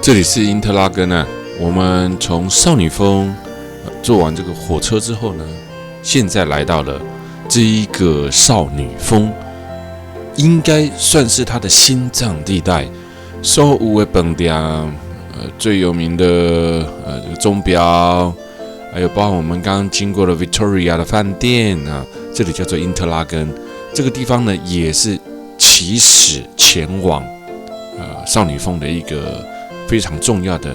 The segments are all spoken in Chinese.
这里是因特拉根啊。我们从少女峰坐完这个火车之后呢，现在来到了这一个少女峰，应该算是它的心脏地带。所有的饭店，最有名的这个钟表，还有包含我们刚刚经过的 Victoria 的饭店啊，这里叫做因特拉根。这个地方呢，也是起始前往少女峰的一个非常重要的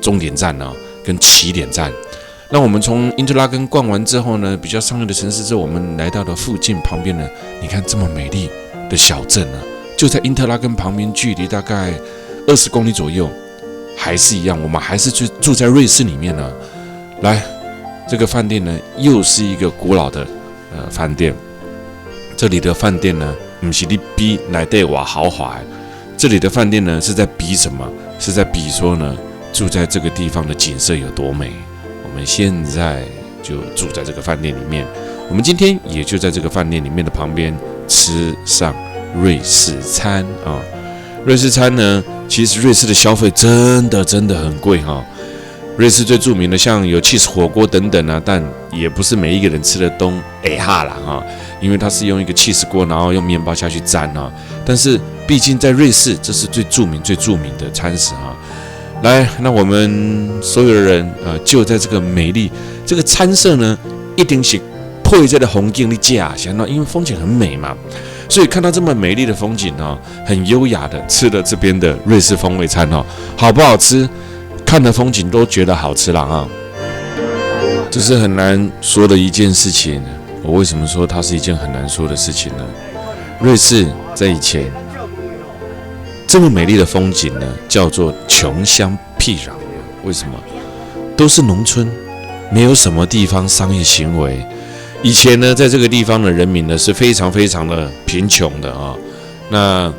终点站啊，跟起点站。那我们从因特拉根逛完之后呢，比较上面的城市之后，我们来到了附近旁边呢，你看这么美丽的小镇啊，就在因特拉根旁边，距离大概20公里左右，还是一样，我们还是住在瑞士里面呢。来，这个饭店呢，又是一个古老的饭店。这里的饭店呢，不是你比内底外豪华，这里的饭店呢是在比什么？是在比说呢，住在这个地方的景色有多美。我们现在就住在这个饭店里面，我们今天也就在这个饭店里面的旁边吃上瑞士餐啊。瑞士餐呢，其实瑞士的消费真的很贵哈。瑞士最著名的像有 cheese 火锅等等啊，但也不是每一个人吃的都哈啦哈，因为它是用一个 cheese 锅，然后用面包下去沾啊。但是毕竟在瑞士，这是最著名的餐食哈。来，那我们所有的人就在这个美丽这个餐色呢，一定是配这个风景的架下，因为风景很美嘛，所以看到这么美丽的风景啊，很优雅的吃了这边的瑞士风味餐好不好吃？看的风景都觉得好吃了啊！这是很难说的一件事情。我为什么说它是一件很难说的事情呢？瑞士在以前这么美丽的风景呢，叫做穷乡僻壤。为什么？都是农村，没有什么地方商业行为。以前呢，在这个地方的人民呢是非常的贫穷的啊。那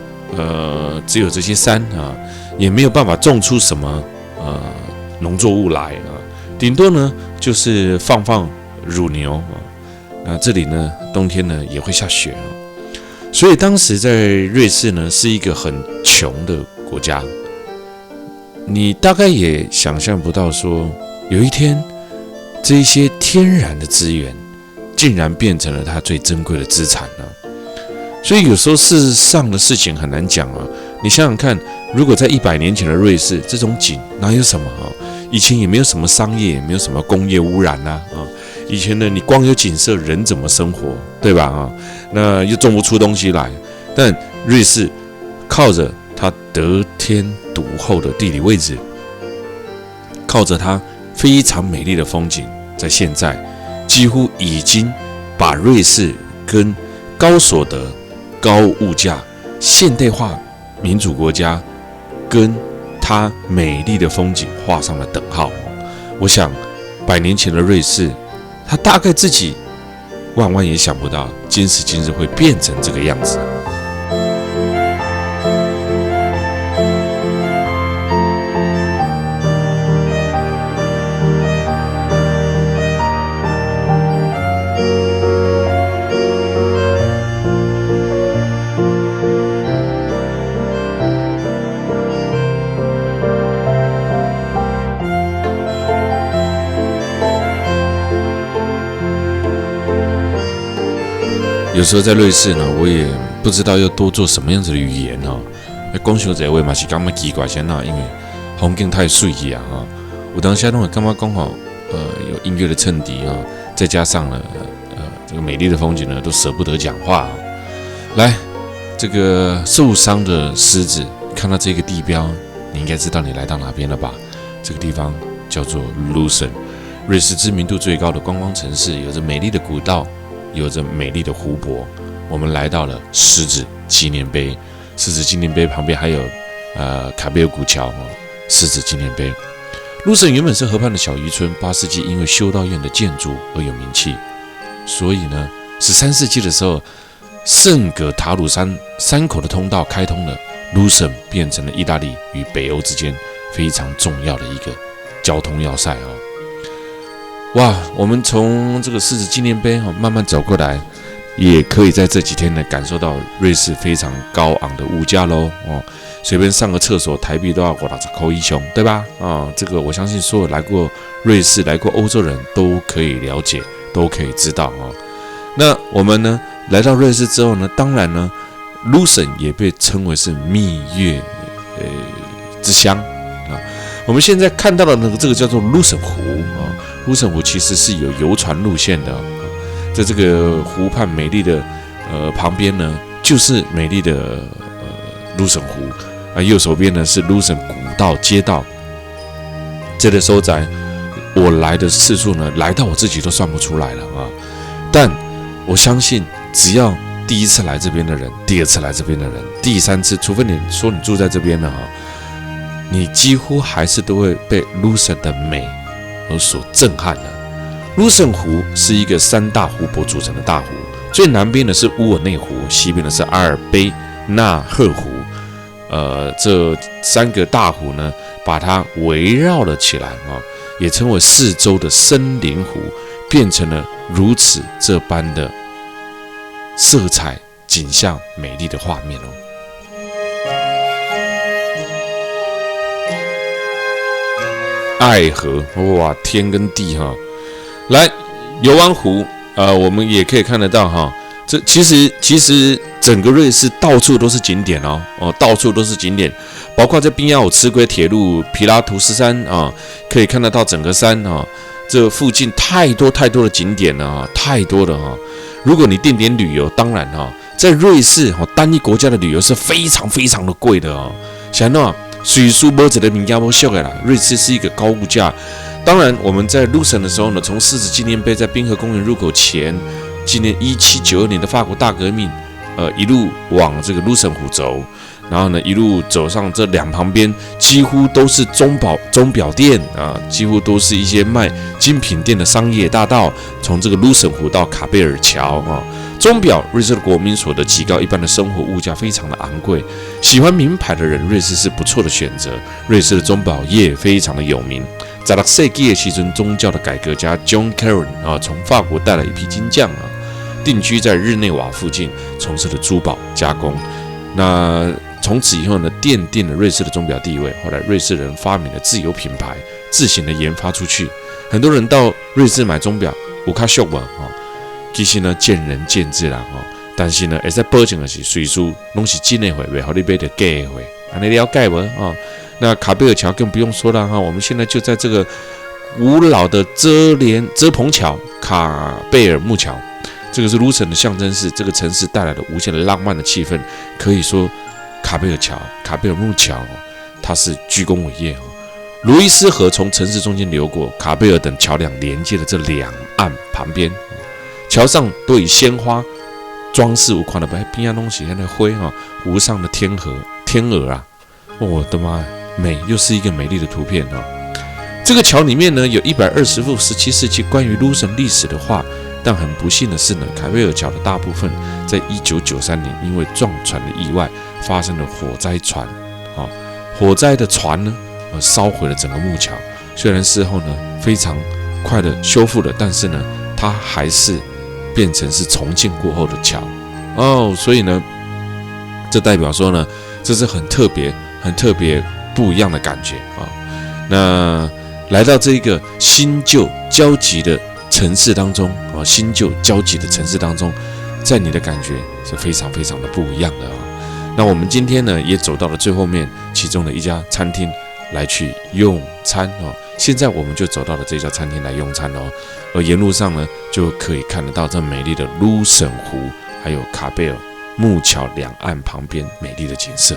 只有这些山啊，也没有办法种出什么农作物来啊，顶多呢就是放乳牛啊。那这里呢，冬天呢也会下雪啊，所以当时在瑞士呢是一个很穷的国家。你大概也想象不到说，有一天这一些天然的资源竟然变成了它最珍贵的资产呢。所以有时候事实上的事情很难讲啊。你想想看，如果在100年前的瑞士，这种景哪有什么啊？以前也没有什么商业，也没有什么工业污染啊。以前呢，你光有景色，人怎么生活，对吧？那又种不出东西来。但瑞士靠着它得天独厚的地理位置，靠着它非常美丽的风景，在现在几乎已经把瑞士跟高所得、高物价、现代化民主国家跟它美丽的风景画上了等号。我想100年前的瑞士，他大概自己万也想不到，今时今日会变成这个样子。有时候在瑞士呢，我也不知道要多做什么样子的语言讲修这位嘛是感觉奇怪先因为风景太水气啊有当下都会感觉讲有音乐的衬底再加上了这个美丽的风景呢，都舍不得讲话来，这个受伤的狮子，看到这个地标，你应该知道你来到哪边了吧？这个地方叫做 Lucerne， 瑞士知名度最高的观光城市，有着美丽的古道，有着美丽的湖泊。我们来到了狮子纪念碑，狮子纪念碑旁边还有卡贝尔古桥狮子纪念碑。Lucerne原本是河畔的小渔村，8世纪因为修道院的建筑而有名气，所以呢，13世纪的时候，圣葛塔鲁山口的通道开通了，Lucerne变成了意大利与北欧之间非常重要的一个交通要塞哇，我们从这个狮子纪念碑慢慢走过来，也可以在这几天呢感受到瑞士非常高昂的物价咯随便上个厕所台币都要5-60以上，对吧？这个我相信所有来过瑞士、来过欧洲人都可以了解，都可以知道啊。那我们呢来到瑞士之后呢，当然呢，Lucerne 也被称为是蜜月之乡啊。我们现在看到的这个叫做 Lucerne 湖啊，Lucerne 湖其实是有游船路线的，在这个湖畔美丽的旁边呢，就是美丽的Lucerne 湖啊，右手边呢是 Lucerne 古道街道。这个所在我来的次数呢，来到我自己都算不出来了啊。但我相信，只要第一次来这边的人，第二次来这边的人，第三次，除非你说你住在这边了你几乎还是都会被 Lucerne 的美而所震撼的。Lucerne 湖是一个3大湖泊组成的大湖，最南边的是乌尔内湖，西边的是阿尔卑纳赫湖。这3个大湖呢，把它围绕了起来也称为四周的森林湖，变成了如此这般的色彩景象美丽的画面爱河，哇，天跟地来游完湖，我们也可以看得到这其实整个瑞士到处都是景点到处都是景点，包括在宾亚有吃龟铁路、皮拉图斯山可以看得到整个山这附近太多的景点了太多了如果你定点旅游，当然在瑞士单一国家的旅游是非常的贵的想到水书没这个名家不秀的啦，瑞士是一个高物价。当然我们在 Lucerne 的时候呢，从世纪纪念碑在滨河公园入口前纪念1792年的法国大革命，一路往这个 Lucerne 湖走，然后呢一路走上这两旁边几乎都是钟表店几乎都是一些卖精品店的商业大道。从这个 Lucerne 湖到卡贝尔桥钟表，瑞士的国民所得极高，一般的生活物价非常的昂贵。喜欢名牌的人，瑞士是不错的选择。瑞士的钟表业非常的有名。在16世纪的时候，宗教的改革家 John Caron 从法国带来一批金匠定居在日内瓦附近，从事了珠宝加工。那从此以后呢，奠定了瑞士的钟表地位。后来瑞士人发明了自有品牌，自行的研发出去。很多人到瑞士买钟表，有较俗嘛其实呢见仁见智啦但是呢，会使保证的是，随时拢是真的货，袂好你买到假的货。你了解无那卡贝尔桥更不用说了我们现在就在这个古老的遮棚桥卡贝尔木桥，这个是 Lucerne 的象征式，这个城市带来了无限的浪漫的气氛。可以说，卡贝尔木桥它是居功伟业路易斯河从城市中间流过，卡贝尔等桥梁连接的这两岸旁边，桥上都以鲜花装饰无款的边上东西，那灰湖上的天鹅我的妈，美又是一个美丽的图片这个桥里面呢有120幅17世纪关于 Lucerne 历史的画，但很不幸的是呢，卡贝尔桥的大部分在1993年因为撞船的意外发生了火灾船火灾的船呢烧毁了整个木桥。虽然事后呢非常快的修复了，但是呢它还是变成是重建过后的桥所以呢这代表说呢，这是很特别不一样的感觉那来到这个新旧交集的城市当中在你的感觉是非常的不一样的那我们今天呢也走到了最后面其中的一家餐厅来去用餐现在我们就走到了这家餐厅来用餐而沿路上呢就可以看得到这美丽的 Lucerne 湖，还有卡贝尔木桥两岸旁边美丽的景色。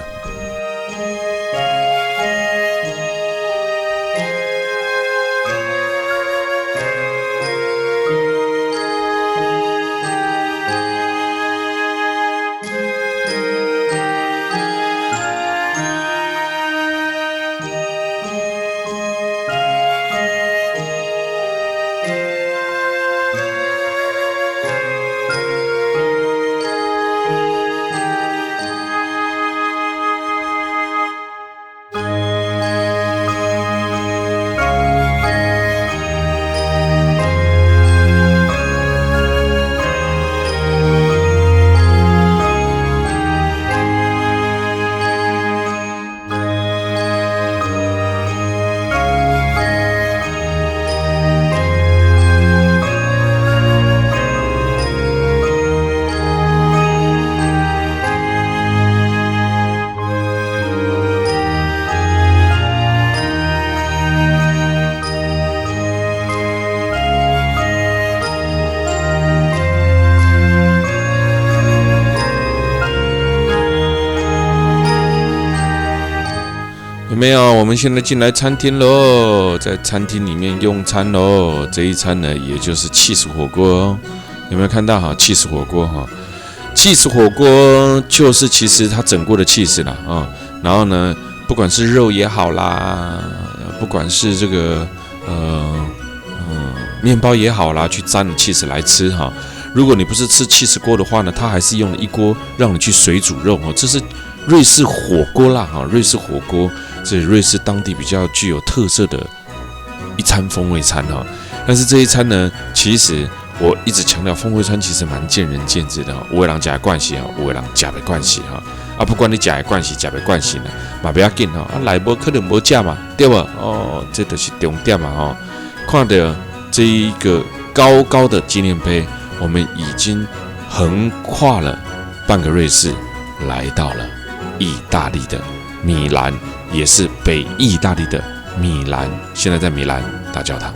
没有？我们现在进来餐厅喽，在餐厅里面用餐喽。这一餐呢，也就是cheese火锅哦。有没有看到哈？cheese火锅哈，cheese火锅就是其实它整锅的cheese啦啊。然后呢，不管是肉也好啦，不管是这个面包也好啦，去沾了cheese来吃哈。如果你不是吃cheese锅的话呢，它还是用了一锅让你去水煮肉哦。这是瑞士火锅啦哈，瑞士火锅是瑞士当地比较具有特色的一餐风味餐哈。但是这一餐呢，其实我一直强调，风味餐其实蛮见仁见智的哈。有的人吃的惯习哈，有的人吃的惯习哈。啊，不管你吃的惯习，吃的惯习呢，嘛不要紧哈。啊，来无可能无吃嘛，对吧？哦，这就是重点嘛哈。看到这一个高高的纪念碑，我们已经横跨了半个瑞士，来到了意大利的米兰，也是北意大利的米兰。现在在米兰大教堂。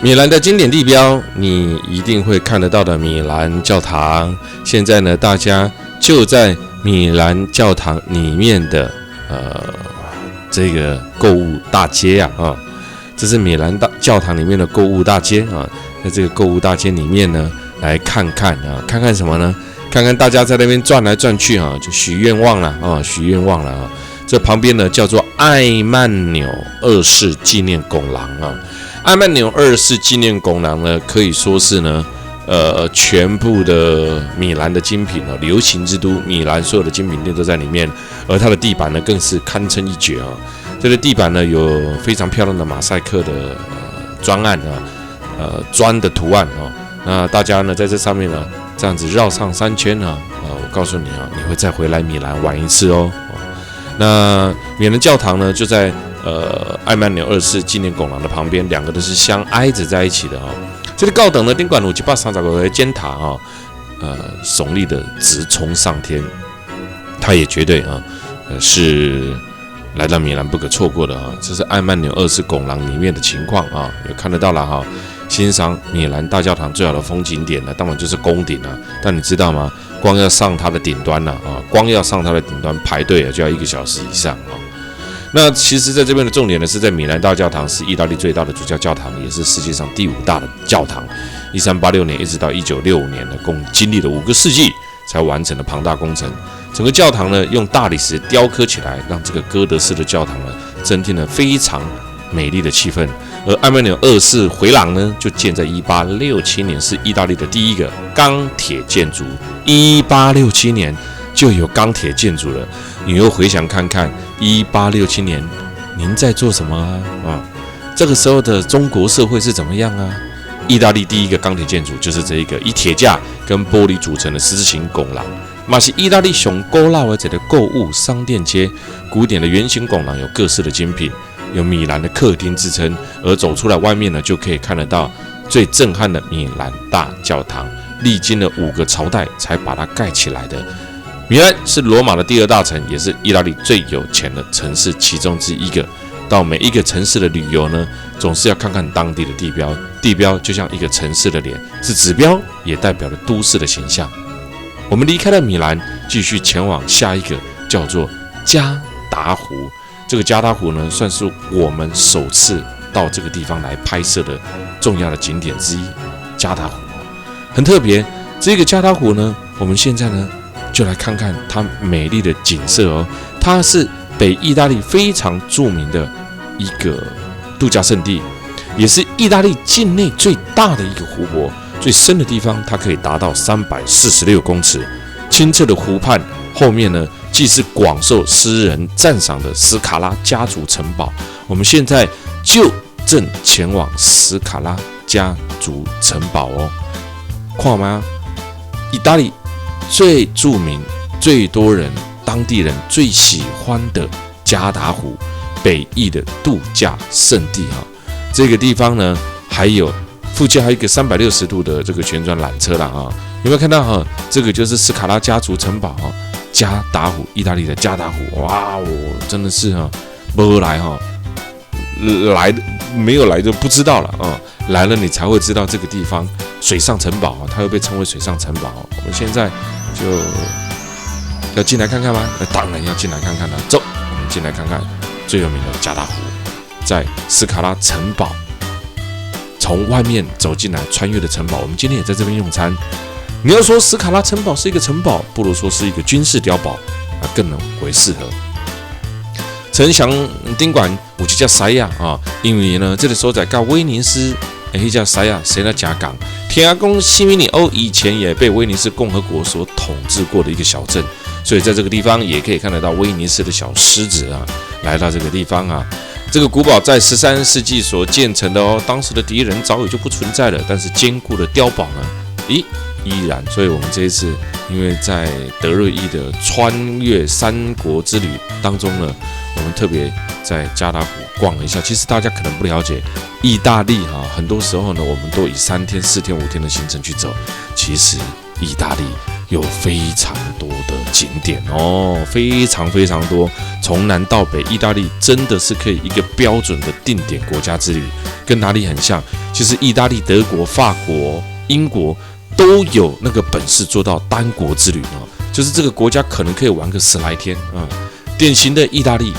米兰的经典地标，你一定会看得到的米兰教堂。现在呢，大家就在米兰教堂里面的这个购物大街啊，这是米兰教堂里面的购物大街啊。在这个购物大街里面呢，来看看啊，看看什么呢？看看大家在那边转来转去啊，就许愿望了啊，许愿望了啊。这旁边呢叫做艾曼纽二世纪念拱廊啊。艾曼纽二世纪念拱廊呢，可以说是呢，全部的米兰的精品哦，流行之都米兰所有的精品店都在里面，而它的地板呢更是堪称一绝啊。这个地板呢有非常漂亮的马赛克的砖案啊，砖的图案啊。那大家呢在这上面呢这样子绕上3圈呢，我告诉你啊，你会再回来米兰玩一次哦。那米兰教堂呢就在艾曼纽二世纪念拱廊的旁边，两个都是相挨着在一起的哦。这个高等的顶管有130个尖塔啊，耸立的直冲上天，它也绝对啊，是来到米兰不可错过的啊。这是艾曼纽二世拱廊里面的情况啊，有看得到了哈。欣赏米兰大教堂最好的风景点呢，当然就是宫顶啊。但你知道吗？光要上它的顶端呢光要上它的顶端排队就要1个小时以上啊。那其实在这边的重点呢，是在米兰大教堂是意大利最大的主教教堂，也是世界上第5大的教堂。1386年一直到1965年呢，共经历了5个世纪才完成了庞大工程。整个教堂呢，用大理石雕刻起来，让这个哥德式的教堂呢，增添了非常美丽的气氛。而艾曼纽二世回廊呢，就建在1867年，是意大利的第一个钢铁建筑。1867年就有钢铁建筑了。你又回想看看，1867年您在做什么啊？这个时候的中国社会是怎么样啊？意大利第一个钢铁建筑就是这一个以铁架跟玻璃组成的十字形拱廊，嘛是意大利上古老的这个购物商店街。古典的圆形拱廊有各式的精品，有米兰的客厅之称，而走出来外面呢，就可以看得到最震撼的米兰大教堂，历经了5个朝代才把它盖起来的。米兰是罗马的第2大城，也是意大利最有钱的城市其中之一个。到每一个城市的旅游呢，总是要看看当地的地标，地标就像一个城市的脸，是指标，也代表了都市的形象。我们离开了米兰，继续前往下一个叫做加达湖。这个加达湖呢，算是我们首次到这个地方来拍摄的重要的景点之一。加达湖很特别，这个加达湖呢，我们现在呢就来看看它美丽的景色哦。它是北意大利非常著名的一个度假胜地，也是意大利境内最大的一个湖泊，最深的地方它可以达到346公尺。清澈的湖畔后面呢，既是广受诗人赞赏的斯卡拉家族城堡。我们现在就正前往斯卡拉家族城堡哦。看吗？意大利最著名、最多人、当地人最喜欢的加达湖，北意的度假胜地哈。这个地方呢，还有附近还有一个360度的这个旋转缆车啦啊。有没有看到哈？这个就是斯卡拉家族城堡哈，加达湖，意大利的加达湖。哇哦，真的是哈，没来哈，来没有来就不知道了啊。来了你才会知道这个地方水上城堡啊，它又被称为水上城堡。我们现在就要进来看看吗？当然要进来看看了。走，我们进来看看最有名的加达湖，在斯卡拉城堡，从外面走进来穿越的城堡。我们今天也在这边用餐。你要说斯卡拉城堡是一个城堡，不如说是一个军事碉堡，更能为适合。城墙顶管有一只狮啊，因为呢，这个所在跟威尼斯那只狮啊，谁来加港？听讲西米里欧以前也被威尼斯共和国所统治过的一个小镇，所以在这个地方也可以看得到威尼斯的小狮子啊，来到这个地方啊。这个古堡在13世纪所建成的哦，当时的敌人早已就不存在了，但是坚固的碉堡呢，依然。所以我们这一次，因为在德瑞伊的穿越三国之旅当中呢，我们特别在加达湖逛了一下。其实大家可能不了解，意大利很多时候呢，我们都以3天、4天、5天的行程去走。其实意大利有非常多的景点哦，非常非常多，从南到北，意大利真的是可以一个标准的定点国家之旅，跟哪里很像？其实意大利、德国、法国、英国都有那个本事做到单国之旅哦，就是这个国家可能可以玩个10来天啊。典型的意大利，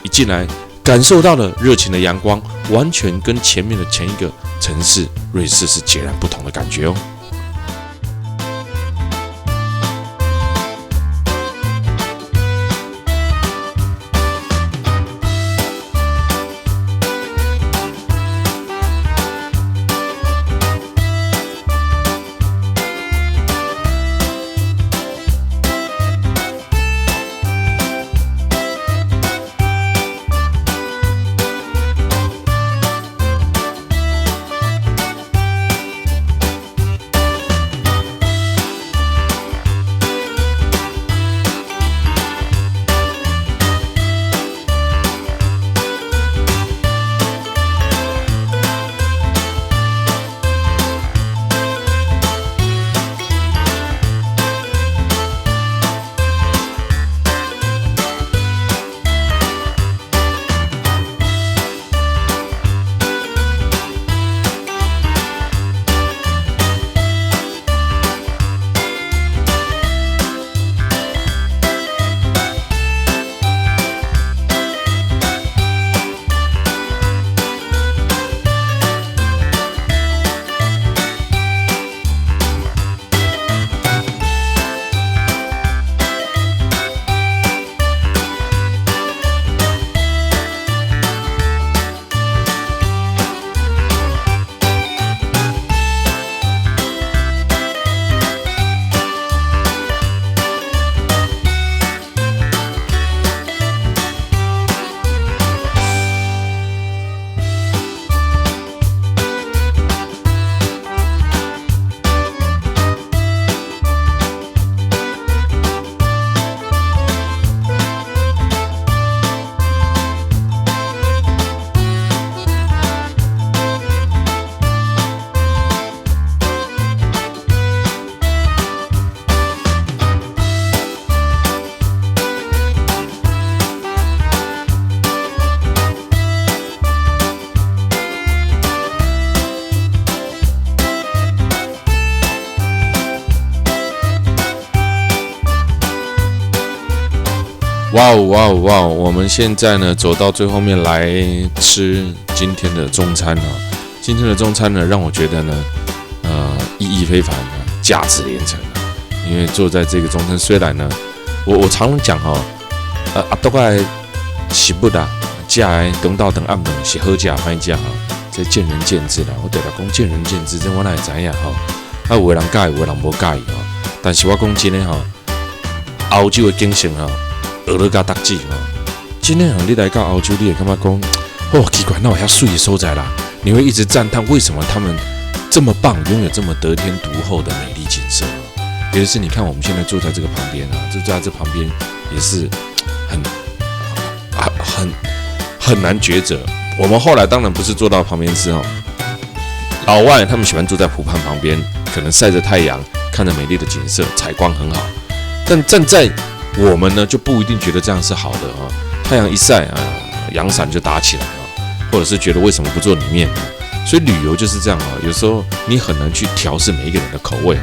一进来感受到了热情的阳光，完全跟前面的前一个城市瑞士是截然不同的感觉哦。哇哦哇哦哇哦！我们现在呢走到最后面来吃今天的中餐啊。今天的中餐呢，让我觉得呢，意义非凡，价值连城啊。因为坐在这个中餐，虽然呢，我常讲大概食物啦，价等到等暗顿是好价歹价这见仁见智啦。我对他讲见仁见智，这我哪会知影有的人介意，有的人无介意但是我讲真的欧洲的景色俄罗加特质真的你来到欧洲，你会感觉讲，奇怪，那有遐水的所在啦，你会一直赞叹为什么他们这么棒，拥有这么得天独厚的美丽景色尤其是你看我们现在坐在这个旁边就在这旁边也是很难抉择。我们后来当然不是坐到旁边吃老外他们喜欢坐在湖畔旁边，可能晒着太阳，看着美丽的景色，采光很好。但站在我们呢，就不一定觉得这样是好的太阳一晒阳伞就打起来或者是觉得为什么不坐里面所以旅游就是这样有时候你很难去调试每一个人的口味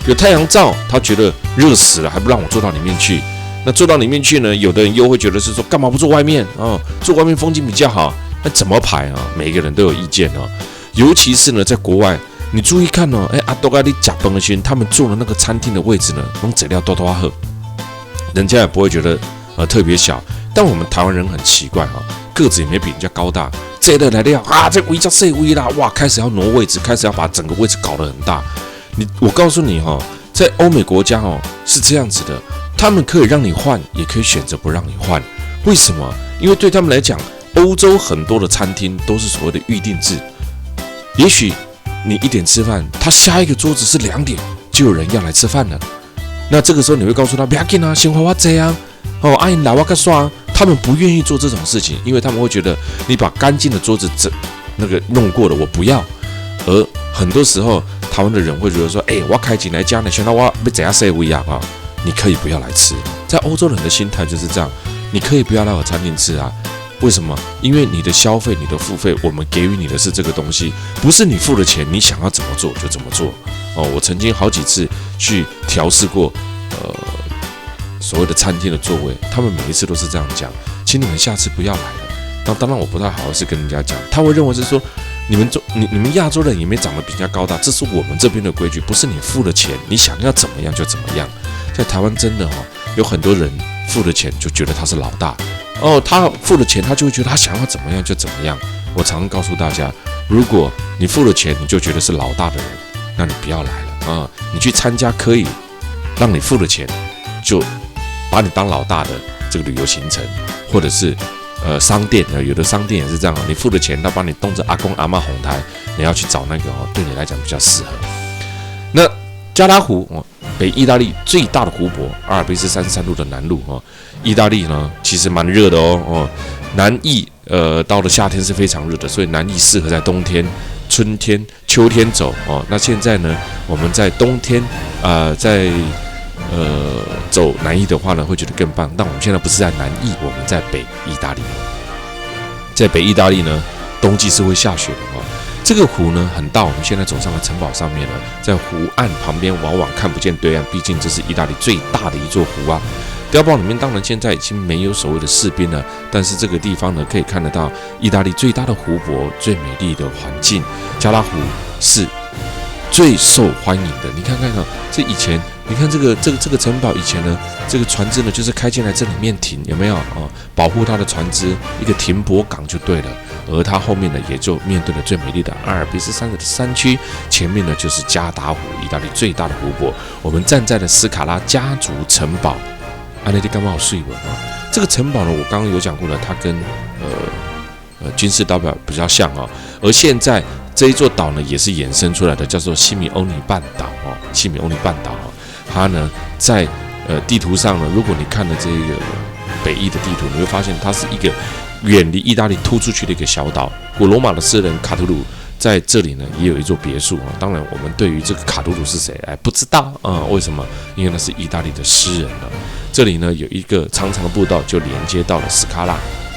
有太阳照，他觉得热死了，还不让我坐到里面去；那坐到里面去呢，有的人又会觉得是说，干嘛不坐外面啊？坐外面风景比较好。那怎么排啊？每一个人都有意见哦。尤其是呢，在国外，你注意看哦，阿多咖哩假崩的群，他们坐的那个餐厅的位置呢，用资料多多喝，人家也不会觉得特别小。但我们台湾人很奇怪哈，个子也没比人家高大，这的来了啊，这位叫这位啦，哇，开始要挪位置，开始要把整个位置搞得很大。我告诉你哈，在欧美国家哦是这样子的，他们可以让你换，也可以选择不让你换。为什么？因为对他们来讲，欧洲很多的餐厅都是所谓的预定制，也许你1点吃饭，他下一个桌子是2点，就有人要来吃饭了。那这个时候你会告诉他，不要紧啊，先花我这样哦，阿姨来我个刷。他们不愿意做这种事情，因为他们会觉得你把干净的桌子弄过了，我不要。而很多时候，台湾的人会觉得说，我开进来家呢，现在我要怎样设位啊？你可以不要来吃。在欧洲人的心态就是这样，你可以不要来我餐厅吃啊。为什么？因为你的消费、你的付费，我们给予你的是这个东西，不是你付了钱，你想要怎么做就怎么做。我曾经好几次去调试过，所谓的餐厅的座位，他们每一次都是这样讲，请你们下次不要来了。那当然我不太好意思跟人家讲，他会认为是说你们亚洲人也没长得比较高大，这是我们这边的规矩，不是你付了钱你想要怎么样就怎么样。在台湾真的有很多人付了钱就觉得他是老大他付了钱他就会觉得他想要怎么样就怎么样。我常常告诉大家，如果你付了钱你就觉得是老大的人，那你不要来了你去参加可以让你付了钱就把你当老大的这个旅游行程，或者是商店有的商店也是这样你付了钱，他帮你动着阿公阿嬷红台，你要去找那个对你来讲比较适合。那加拉湖北意大利最大的湖泊，阿尔卑斯山山路的南路意大利呢其实蛮热的南意到了夏天是非常热的，所以南意适合在冬天、春天、秋天走那现在呢，我们在冬天在走南意的话呢，会觉得更棒。但我们现在不是在南意，我们在北意大利。在北意大利呢，冬季是会下雪的这个湖呢很大，我们现在走上了城堡上面呢，在湖岸旁边往往看不见对岸，毕竟这是意大利最大的一座湖啊。碉堡里面当然现在已经没有所谓的士兵了，但是这个地方呢可以看得到意大利最大的湖泊、最美丽的环境。加拉湖是最受欢迎的。你看看这以前，你看这个城堡以前呢，这个船只呢就是开进来这里面停，有没有保护它的船只一个停泊港就对了。而它后面呢也就面对了最美丽的阿尔卑斯山的山区，前面呢就是加达湖，意大利最大的湖泊。我们站在了斯卡拉家族城堡。你干嘛好睡文这个城堡呢，我刚刚有讲过了，它跟君士岛表比较像而现在这一座岛呢也是衍生出来的，叫做西米欧尼半岛西米欧尼半岛它呢在地图上呢，如果你看了这个北意的地图，你会发现它是一个远离意大利突出去的一个小岛。古罗马的诗人卡图鲁在这里呢也有一座别墅当然我们对于这个卡图鲁是谁不知道为什么？因为那是意大利的诗人这里呢有一个长长的步道就连接到了斯卡拉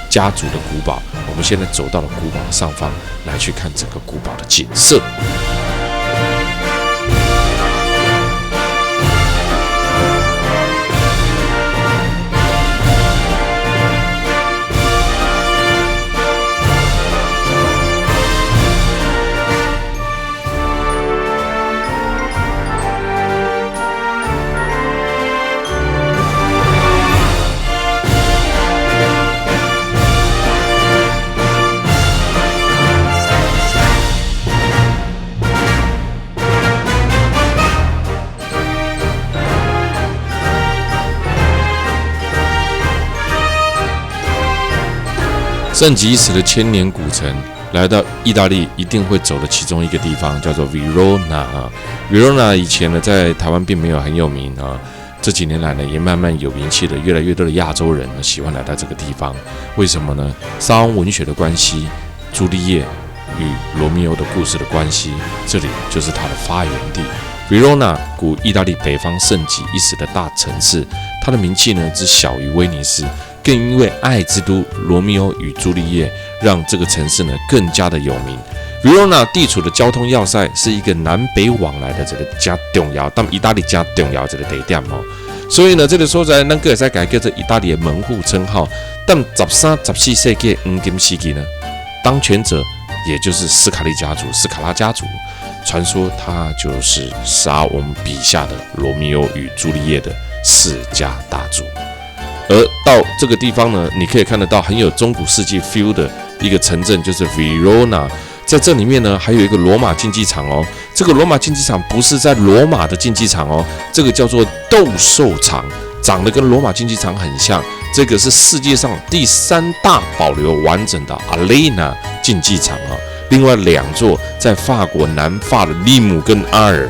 家族的古堡。我们现在走到了古堡的上方，来去看整个古堡的景色。盛极一时的千年古城，来到意大利一定会走的其中一个地方叫做 Verona。Verona 以前呢在台湾并没有很有名这几年来呢也慢慢有名气了，越来越多的亚洲人呢喜欢来到这个地方。为什么呢？莎翁文学的关系，朱丽叶与罗密欧的故事的关系，这里就是它的发源地。Verona 古意大利北方盛极一时的大城市，它的名气呢只小于威尼斯，更因为爱之都罗密欧与朱丽叶，让这个城市呢更加的有名。Verona 地处的交通要塞，是一个南北往来的这个加重要，但意大利加重要这个地点所以呢，这个所在咱个会使改叫做意大利的门户称号。但13、14世纪黄金时期呢，当权者也就是斯卡拉家族，传说他就是莎翁笔下的罗密欧与朱丽叶的世家大族。而到这个地方呢，你可以看得到很有中古世纪 feel 的一个城镇，就是 Verona。在这里面呢，还有一个罗马竞技场哦。这个罗马竞技场不是在罗马的竞技场哦，这个叫做斗兽场，长得跟罗马竞技场很像。这个是世界上第3大保留完整的 Arena 竞技场啊。另外2座在法国南法的利姆跟阿尔，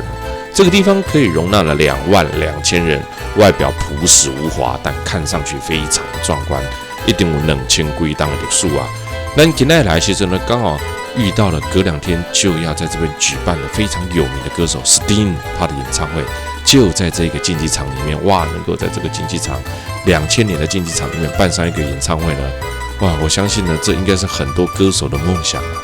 这个地方可以容纳了22000人，外表朴实无华，但看上去非常的壮观，一定有2000几档的历史啊。那今天来其实呢，刚好遇到了隔2天就要在这边举办的非常有名的歌手 Sting 他的演唱会，就在这个竞技场里面。哇，能够在这个竞技场2000年的竞技场里面办上一个演唱会呢，哇，我相信呢，这应该是很多歌手的梦想啊。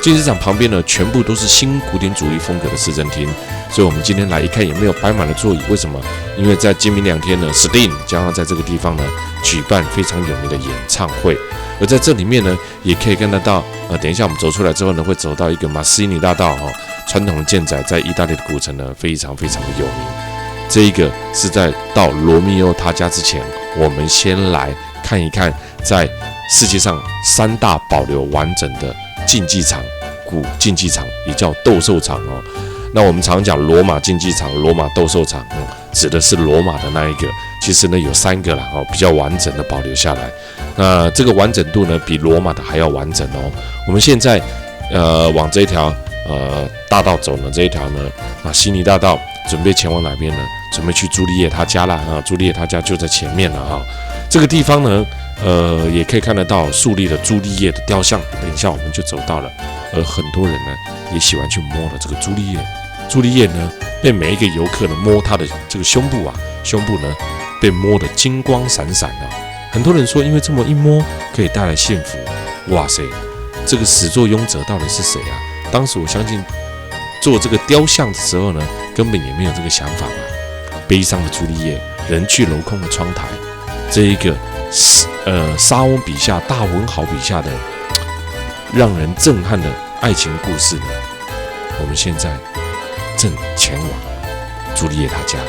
竞技场旁边呢，全部都是新古典主义风格的市政厅，所以我们今天来一看也没有摆满了座椅。为什么？因为在今明2天呢 ，Sting 将要在这个地方呢举办非常有名的演唱会。而在这里面呢，也可以看得到，等一下我们走出来之后呢，会走到一个马西尼大道哈，传统的建材在意大利的古城呢，非常非常的有名。这一个是在到罗密欧他家之前，我们先来看一看，在世界上3大保留完整的竞技场，古竞技场也叫斗兽场哦。那我们常讲罗马竞技场、罗马斗兽场，指的是罗马的那一个。其实呢，有3个啦，比较完整的保留下来。那这个完整度呢，比罗马的还要完整哦。我们现在往这一条大道走呢，这一条呢，马西尼大道准备前往哪边呢？准备去朱丽叶他家啦啊！朱丽叶他家就在前面了哈。这个地方呢，也可以看得到树立了朱丽叶的雕像。等一下我们就走到了，而很多人呢也喜欢去摸了这个朱丽叶。朱丽叶呢，被每一个游客呢摸她的这个胸部呢被摸得金光闪闪的。很多人说，因为这么一摸可以带来幸福。哇塞，这个始作俑者到底是谁啊？当时我相信做这个雕像的时候呢，根本也没有这个想法吧。悲伤的朱丽叶，人去楼空的窗台，这一个莎翁笔下、大文豪笔下的让人震撼的爱情故事呢，我们现在正前往朱丽叶他家。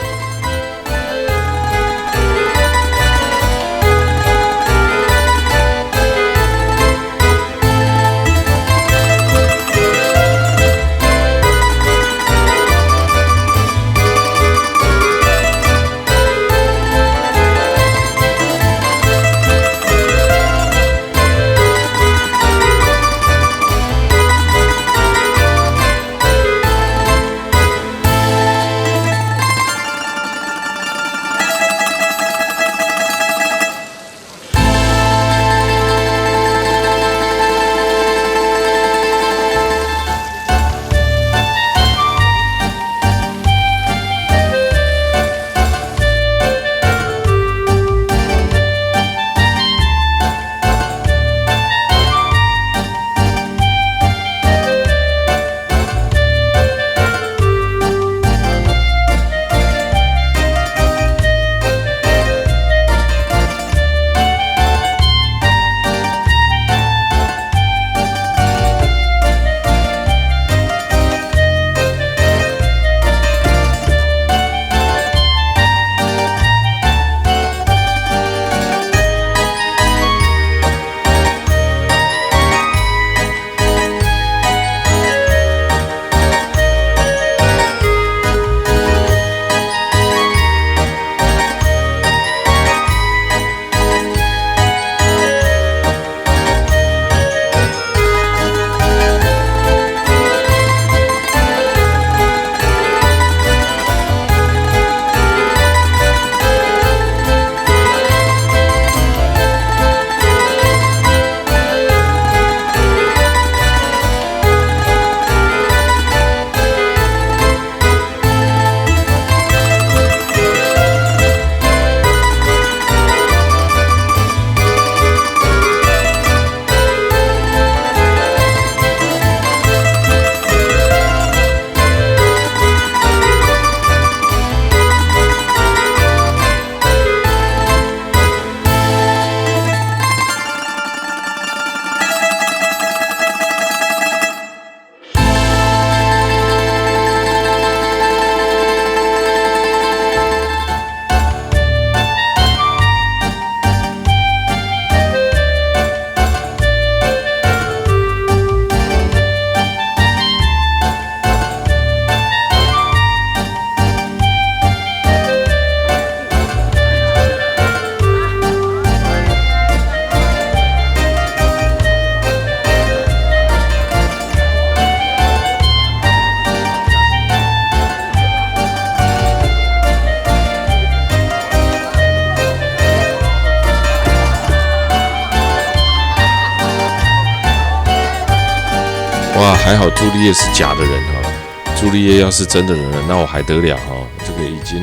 丽叶是假的人哈，朱丽叶要是真的人，那我还得了哈？这个已经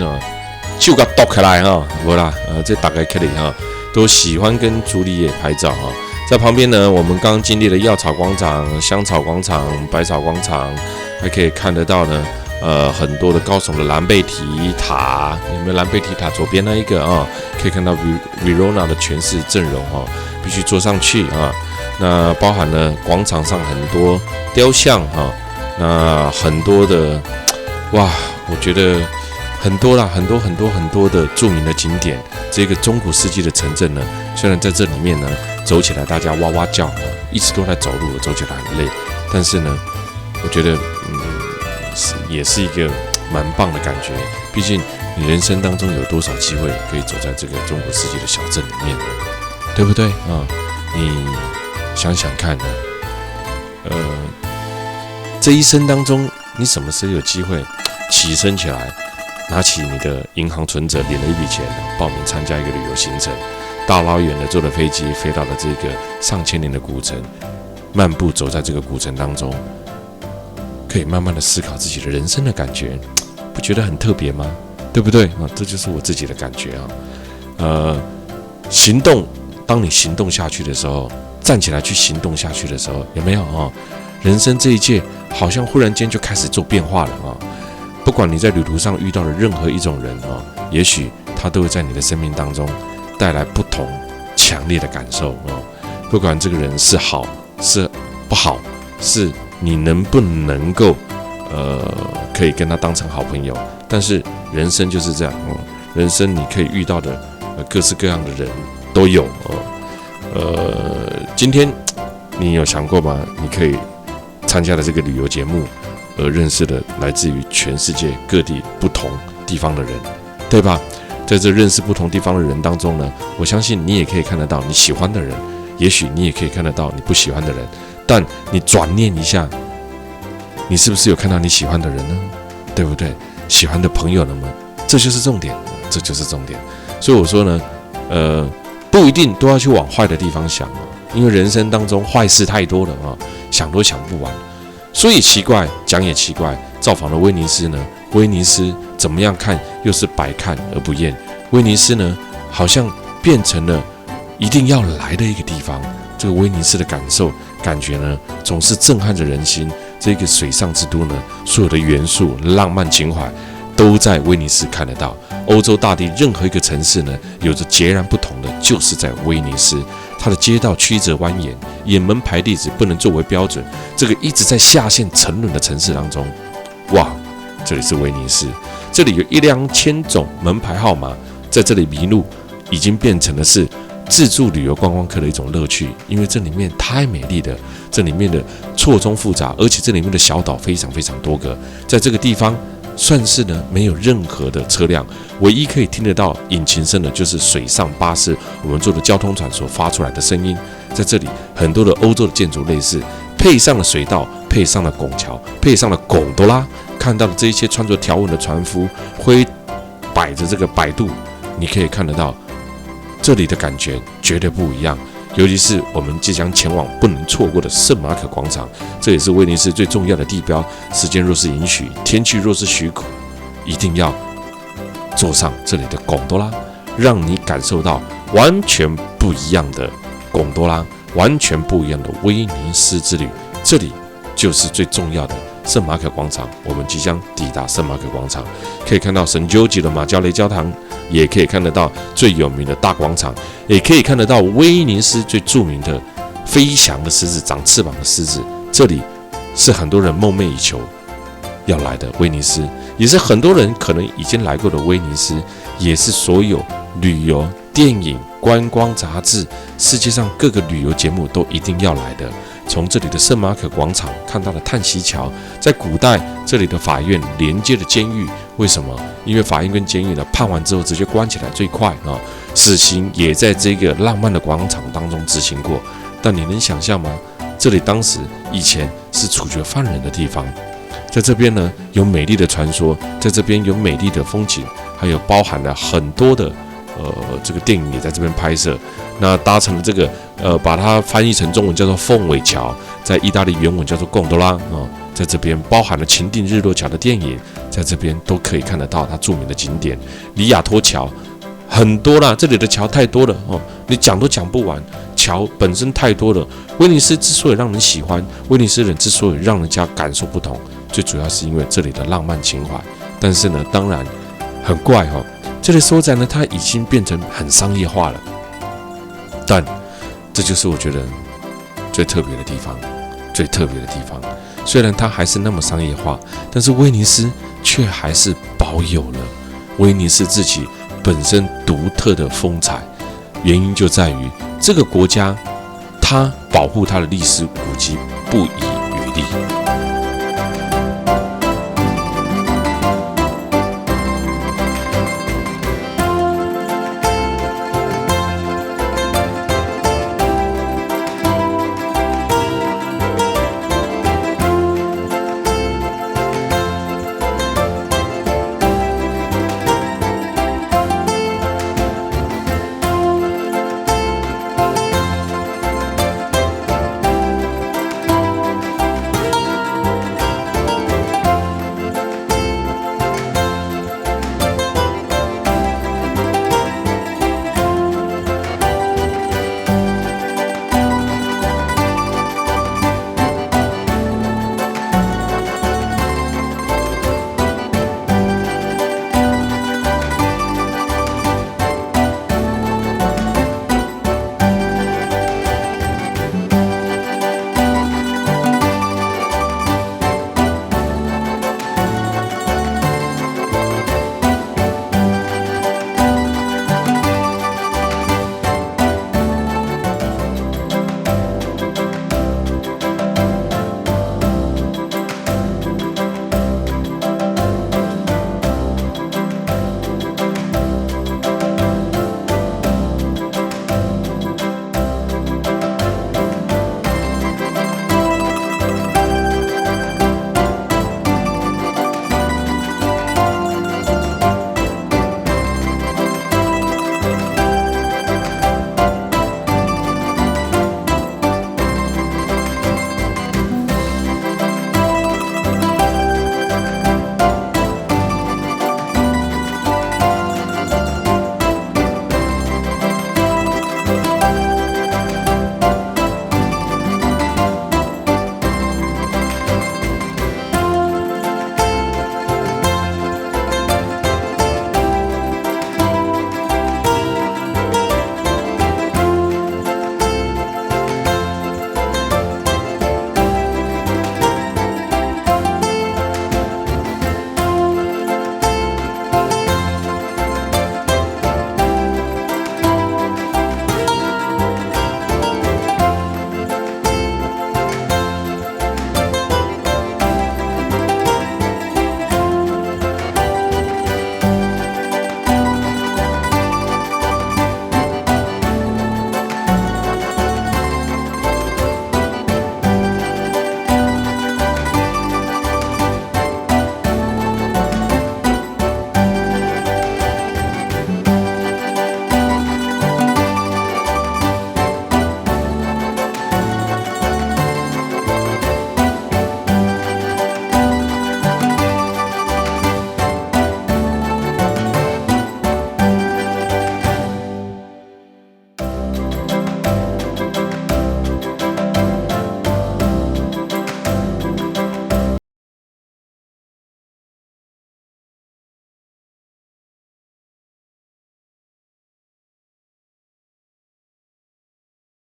就给剁开来哈，不啦，这大概看里哈，都喜欢跟朱丽叶拍照哈。在旁边呢，我们刚经历了药草广场、香草广场、百草广场，还可以看得到呢。很多的高耸的蓝贝提塔，有没有蓝贝提塔左边那一个啊？可以看到 Verona 的全市阵容哈，必须坐上去啊。那包含了广场上很多雕像哈，那很多的哇，我觉得很多啦，很多的著名的景点。这个中古世纪的城镇呢，虽然在这里面呢走起来大家哇哇叫，一直都在走路，走起来很累，但是呢，我觉得也是一个蛮棒的感觉。毕竟你人生当中有多少机会可以走在这个中古世纪的小镇里面呢？对不对啊？你想想看呢，这一生当中，你什么时候有机会起身起来，拿起你的银行存折，领了一笔钱，报名参加一个旅游行程，大老远的坐了飞机飞到了这个上千年的古城，漫步走在这个古城当中，可以慢慢的思考自己的人生的感觉，不觉得很特别吗？对不对啊？这就是我自己的感觉啊。行动，当你行动下去的时候，站起来去行动下去的时候，有没有啊？人生这一届好像忽然间就开始做变化了啊！不管你在旅途上遇到的任何一种人啊，也许他都会在你的生命当中带来不同强烈的感受啊。不管这个人是好是不好，是你能不能够可以跟他当成好朋友，但是人生就是这样，人生你可以遇到的各式各样的人都有。今天你有想过吗？你可以参加了这个旅游节目，而认识了来自于全世界各地不同地方的人，对吧？在这认识不同地方的人当中呢，我相信你也可以看得到你喜欢的人，也许你也可以看得到你不喜欢的人，但你转念一下，你是不是有看到你喜欢的人呢？对不对？喜欢的朋友了吗？这就是重点，这就是重点。所以我说呢，不一定都要去往坏的地方想，因为人生当中坏事太多了啊，想都想不完。所以奇怪，讲也奇怪，造访了威尼斯呢，威尼斯怎么样看又是百看而不厌。威尼斯呢，好像变成了一定要来的一个地方。这个威尼斯的感觉呢，总是震撼着人心。这个水上之都呢，所有的元素、浪漫情怀都在威尼斯看得到。欧洲大地任何一个城市呢，有着截然不同的，就是在威尼斯。它的街道曲折蜿蜒，以门牌地址不能作为标准。这个一直在下线沉沦的城市当中，哇，这里是威尼斯，这里有1-2千种门牌号码，在这里迷路已经变成了是自助旅游观光客的一种乐趣，因为这里面太美丽了，这里面的错综复杂，而且这里面的小岛非常非常多个，在这个地方算是呢没有任何的车辆，唯一可以听得到引擎声的就是水上巴士，我们坐的交通船所发出来的声音。在这里很多的欧洲的建筑类似，配上了水道，配上了拱桥，配上了贡多拉，看到了这一些穿着条纹的船夫挥摆着这个摆渡，你可以看得到这里的感觉绝对不一样。尤其是我们即将前往不能错过的圣马可广场，这也是威尼斯最重要的地标。时间若是允许，天气若是许可，一定要坐上这里的贡多拉，让你感受到完全不一样的贡多拉，完全不一样的威尼斯之旅。这里就是最重要的圣马可广场。我们即将抵达圣马可广场，可以看到神纠集的马焦雷教堂，也可以看得到最有名的大广场，也可以看得到威尼斯最著名的飞翔的狮子，长翅膀的狮子。这里是很多人梦寐以求要来的威尼斯，也是很多人可能已经来过的威尼斯，也是所有旅游、电影、观光杂志、世界上各个旅游节目都一定要来的。从这里的圣马可广场看到了叹息桥，在古代这里的法院连接的监狱，为什么？因为法院跟监狱呢判完之后直接关起来最快啊，死刑也在这个浪漫的广场当中执行过。但你能想象吗？这里当时以前是处决犯人的地方，在这边呢有美丽的传说，在这边有美丽的风景，还有包含了很多的这个电影也在这边拍摄。那搭乘了这个把它翻译成中文叫做凤尾桥，在意大利原文叫做贡多拉在这边包含了情定日落桥的电影，在这边都可以看得到它著名的景点里亚托桥，很多啦，这里的桥太多了哦，你讲都讲不完，桥本身太多了。威尼斯之所以让人喜欢，威尼斯人之所以让人家感受不同，最主要是因为这里的浪漫情怀。但是呢，当然很怪哦，这里所在呢，它已经变成很商业化了。但这就是我觉得最特别的地方，最特别的地方。虽然它还是那么商业化，但是威尼斯却还是保有了威尼斯自己本身独特的风采。原因就在于这个国家，它保护它的历史古迹不遗